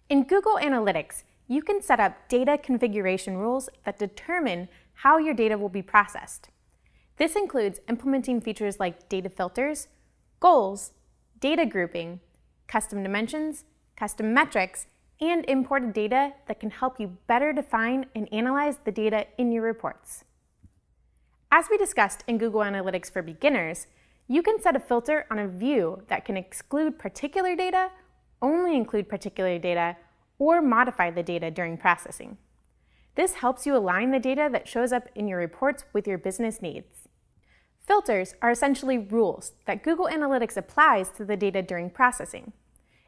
In Google Analytics, you can set up data configuration rules that determine how your data will be processed. This includes implementing features like data filters, goals, data grouping, custom dimensions, custom metrics, and imported data that can help you better define and analyze the data in your reports. As we discussed in Google Analytics for Beginners, you can set a filter on a view that can exclude particular data, only include particular data, or modify the data during processing. This helps you align the data that shows up in your reports with your business needs. Filters are essentially rules that Google Analytics applies to the data during processing.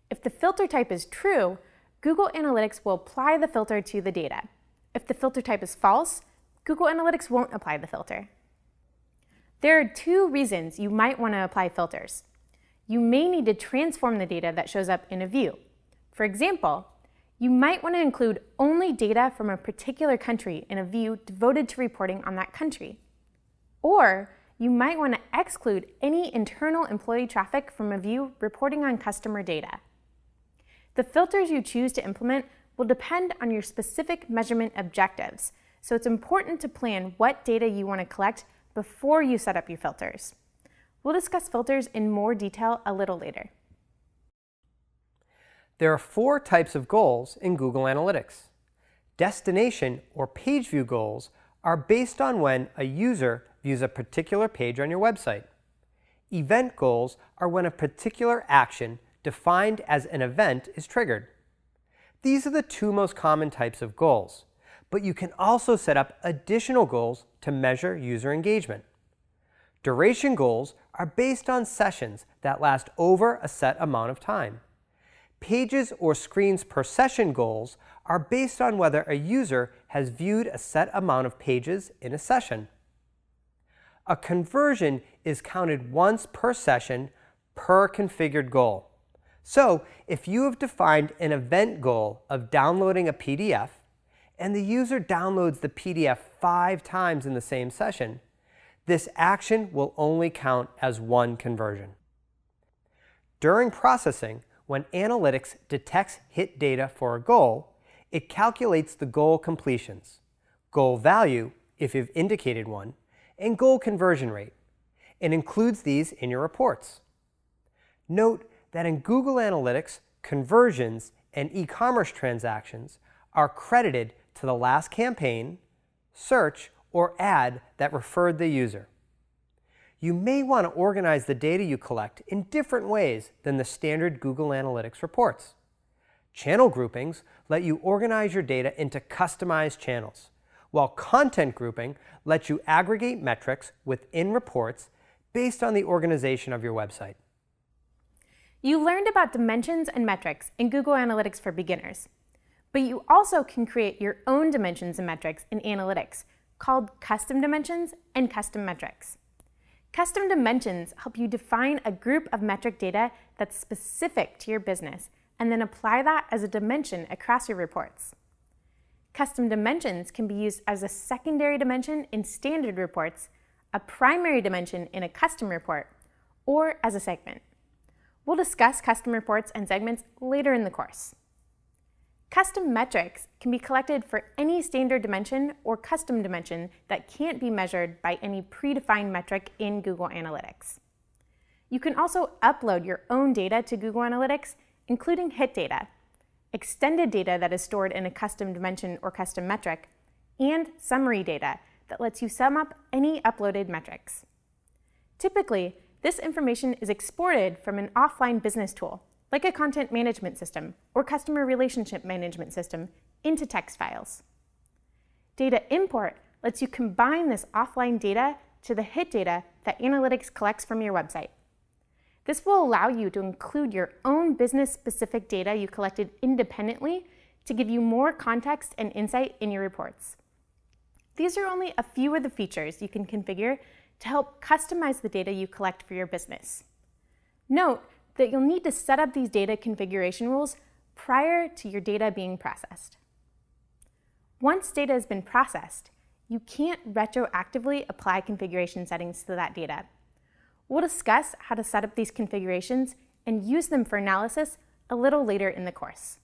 If the filter type is true, Google Analytics will apply the filter to the data. If the filter type is false, Google Analytics won't apply the filter. There are two reasons you might want to apply filters. You may need to transform the data that shows up in a view. For example, you might want to include only data from a particular country in a view devoted to reporting on that country. Or you might want to exclude any internal employee traffic from a view reporting on customer data. The filters you choose to implement will depend on your specific measurement objectives, so it's important to plan what data you want to collect before you set up your filters. We'll discuss filters in more detail a little later. There are 4 types of goals in Google Analytics. Destination or page view goals are based on when a user views a particular page on your website. Event goals are when a particular action defined as an event is triggered. These are the 2 most common types of goals, but you can also set up additional goals to measure user engagement. Duration goals are based on sessions that last over a set amount of time. Pages or screens per session goals are based on whether a user has viewed a set amount of pages in a session. A conversion is counted once per session per configured goal. So, if you have defined an event goal of downloading a PDF, and the user downloads the PDF 5 times in the same session, this action will only count as one conversion. During processing, when Analytics detects hit data for a goal, it calculates the goal completions, goal value, if you've indicated one, and goal conversion rate, and includes these in your reports. Note that in Google Analytics, conversions and e-commerce transactions are credited to the last campaign, search, or ad that referred the user. You may want to organize the data you collect in different ways than the standard Google Analytics reports. Channel groupings let you organize your data into customized channels, while content grouping lets you aggregate metrics within reports based on the organization of your website. You learned about dimensions and metrics in Google Analytics for Beginners, but you also can create your own dimensions and metrics in Analytics, called custom dimensions and custom metrics. Custom dimensions help you define a group of metric data that's specific to your business and then apply that as a dimension across your reports. Custom dimensions can be used as a secondary dimension in standard reports, a primary dimension in a custom report, or as a segment. We'll discuss custom reports and segments later in the course. Custom metrics can be collected for any standard dimension or custom dimension that can't be measured by any predefined metric in Google Analytics. You can also upload your own data to Google Analytics, including hit data, extended data that is stored in a custom dimension or custom metric, and summary data that lets you sum up any uploaded metrics. Typically, this information is exported from an offline business tool, like a content management system or customer relationship management system, into text files. Data import lets you combine this offline data to the hit data that Analytics collects from your website. This will allow you to include your own business-specific data you collected independently to give you more context and insight in your reports. These are only a few of the features you can configure to help customize the data you collect for your business. Note that you'll need to set up these data configuration rules prior to your data being processed. Once data has been processed, you can't retroactively apply configuration settings to that data. We'll discuss how to set up these configurations and use them for analysis a little later in the course.